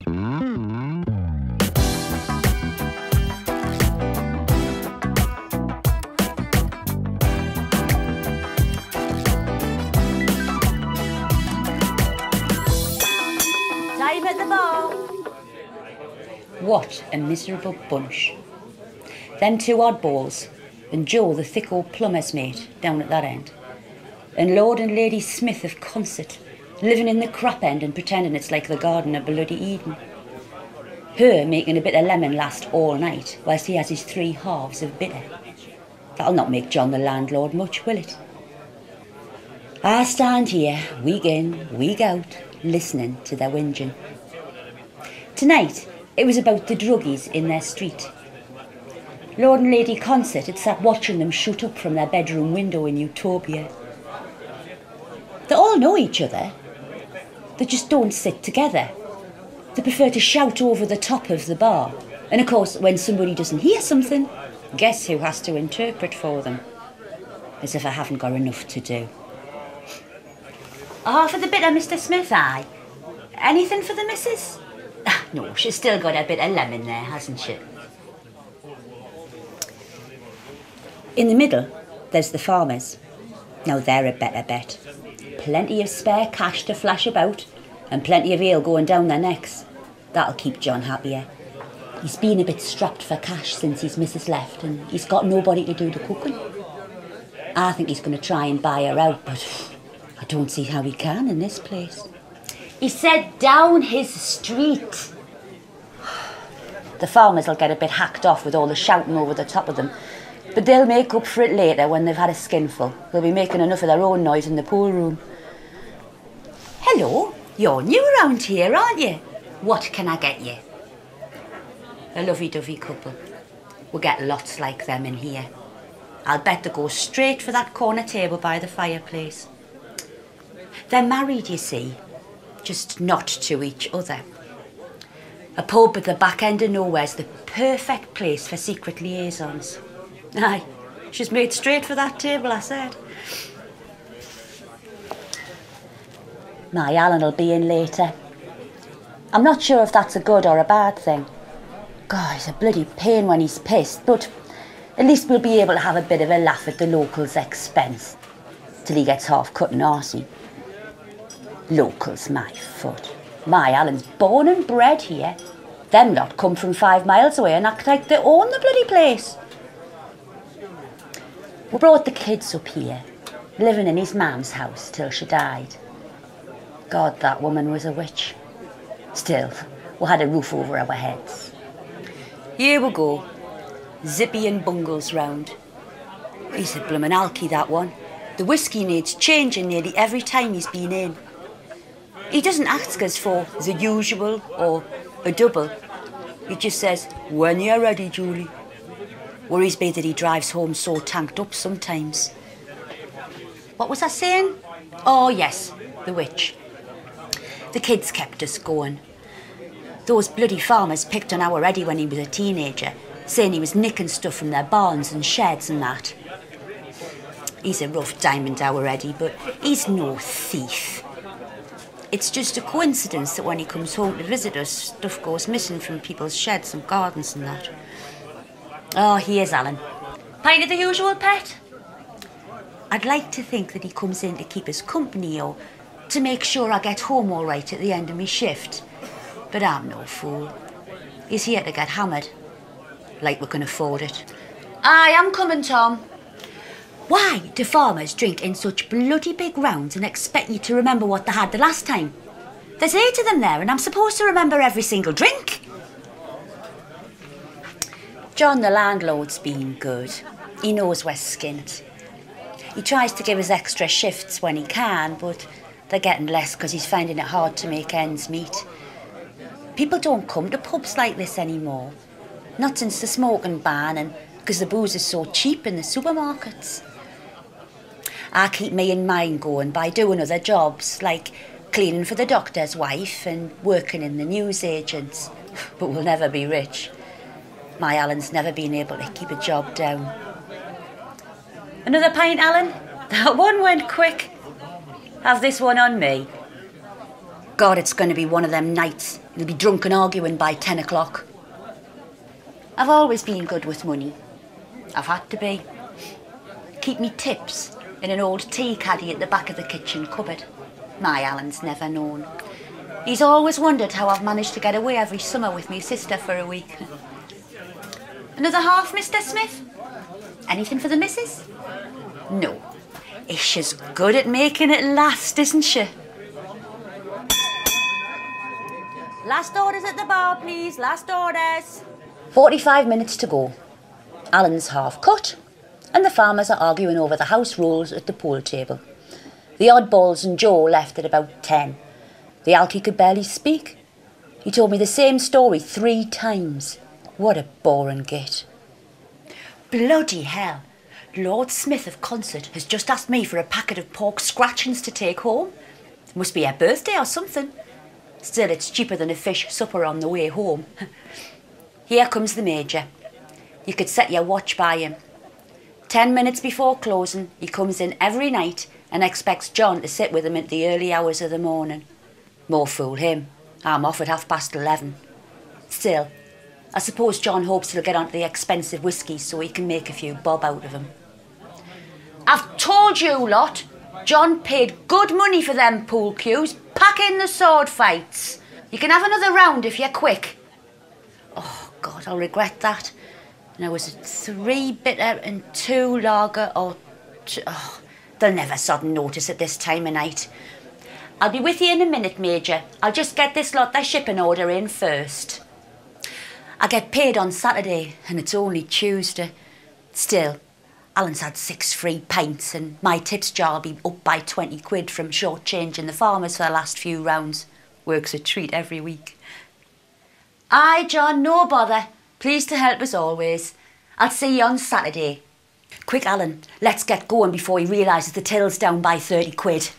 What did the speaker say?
Time at the bar. What a miserable bunch. Them two oddballs, and Joe, the thick old plumber's mate, down at that end. And Lord and Lady Smith of concert, living in the crap end and pretending it's like the Garden of Bloody Eden. Her making a bit of lemon last all night, whilst he has his 3 halves of bitter. That'll not make John the landlord much, will it? I stand here, week in, week out, listening to their whinging. Tonight, it was about the druggies in their street. Lord and Lady Concert had sat watching them shoot up from their bedroom window in Utopia. They all know each other. They just don't sit together. They prefer to shout over the top of the bar. And of course, when somebody doesn't hear something, guess who has to interpret for them? As if I haven't got enough to do. For the bitter, Mr. Smith, aye. Anything for the missus? No, she's still got a bit of lemon there, hasn't she? In the middle, there's the farmers. Now they're a better bet. Plenty of spare cash to flash about, and plenty of ale going down their necks. That'll keep John happier. He's been a bit strapped for cash since his missus left, and he's got nobody to do the cooking. I think he's going to try and buy her out, but I don't see how he can in this place. He said down his street. The farmers will get a bit hacked off with all the shouting over the top of them, but they'll make up for it later when they've had a skinful. They'll be making enough of their own noise in the pool room. Hello, you're new around here, aren't you? What can I get you? A lovey-dovey couple. We'll get lots like them in here. I'll bet they go straight for that corner table by the fireplace. They're married, you see, just not to each other. A pub at the back end of nowhere's the perfect place for secret liaisons. Aye, she's made straight for that table, I said. My Alan'll be in later. I'm not sure if that's a good or a bad thing. God, he's a bloody pain when he's pissed, but at least we'll be able to have a bit of a laugh at the locals' expense. Till he gets half cut and arsey. Locals, my foot. My Alan's born and bred here. Them lot come from 5 miles away and act like they own the bloody place. We brought the kids up here, living in his mam's house till she died. God, that woman was a witch. Still, we had a roof over our heads. Here we go. Zippy and Bungles round. He's a bloomin' alky, that one. The whiskey needs changing nearly every time he's been in. He doesn't ask us for the usual or a double. He just says, when you're ready, Julie. Worries me that he drives home so tanked up sometimes. What was I saying? Oh, yes, the witch. The kids kept us going. Those bloody farmers picked on our Eddie when he was a teenager, saying he was nicking stuff from their barns and sheds and that. He's a rough diamond, our Eddie, but he's no thief. It's just a coincidence that when he comes home to visit us, stuff goes missing from people's sheds and gardens and that. Oh, here's Alan. Pint of the usual, pet? I'd like to think that he comes in to keep us company or to make sure I get home all right at the end of my shift. But I'm no fool. He's here to get hammered. Like we can afford it. Aye, I'm coming, Tom. Why do farmers drink in such bloody big rounds and expect you to remember what they had the last time? There's 8 of them there and I'm supposed to remember every single drink. John the landlord's been good. He knows we're skint. He tries to give us extra shifts when he can, but they're getting less because he's finding it hard to make ends meet. People don't come to pubs like this anymore. Not since the smoking ban and because the booze is so cheap in the supermarkets. I keep me and mine going by doing other jobs, like cleaning for the doctor's wife and working in the newsagents. But we'll never be rich. My Alan's never been able to keep a job down. Another pint, Alan? That one went quick. Have this one on me. God, it's going to be one of them nights. He'll be drunk and arguing by 10 o'clock. I've always been good with money. I've had to be. Keep me tips in an old tea caddy at the back of the kitchen cupboard. My Alan's never known. He's always wondered how I've managed to get away every summer with me sister for a week. Another half, Mr. Smith? Anything for the missus? No. Isha's good at making it last, isn't she? Last orders at the bar, please. Last orders. 45 minutes to go. Alan's half cut, and the farmers are arguing over the house rules at the pool table. The oddballs and Joe left at about 10. The alky could barely speak. He told me the same story 3 times. What a boring git. Bloody hell. Lord Smith of Concert has just asked me for a packet of pork scratchings to take home. Must be her birthday or something. Still, it's cheaper than a fish supper on the way home. Here comes the Major. You could set your watch by him. 10 minutes before closing, he comes in every night and expects John to sit with him at the early hours of the morning. More fool him. I'm off at 11:30. Still, I suppose John hopes he'll get onto the expensive whiskey so he can make a few bob out of him. I've told you lot, John paid good money for them pool cues. Pack in the sword fights. You can have another round if you're quick. Oh, God, I'll regret that. And I was 3 bitter and 2 lager or... they'll never sudden notice at this time of night. I'll be with you in a minute, Major. I'll just get this lot their shipping order in first. I get paid on Saturday and it's only Tuesday. Still, Alan's had 6 free pints and my tips jar will be up by 20 quid from short-changing the farmers for the last few rounds. Works a treat every week. Aye, John, no bother. Pleased to help as always. I'll see you on Saturday. Quick, Alan, let's get going before he realises the till's down by 30 quid.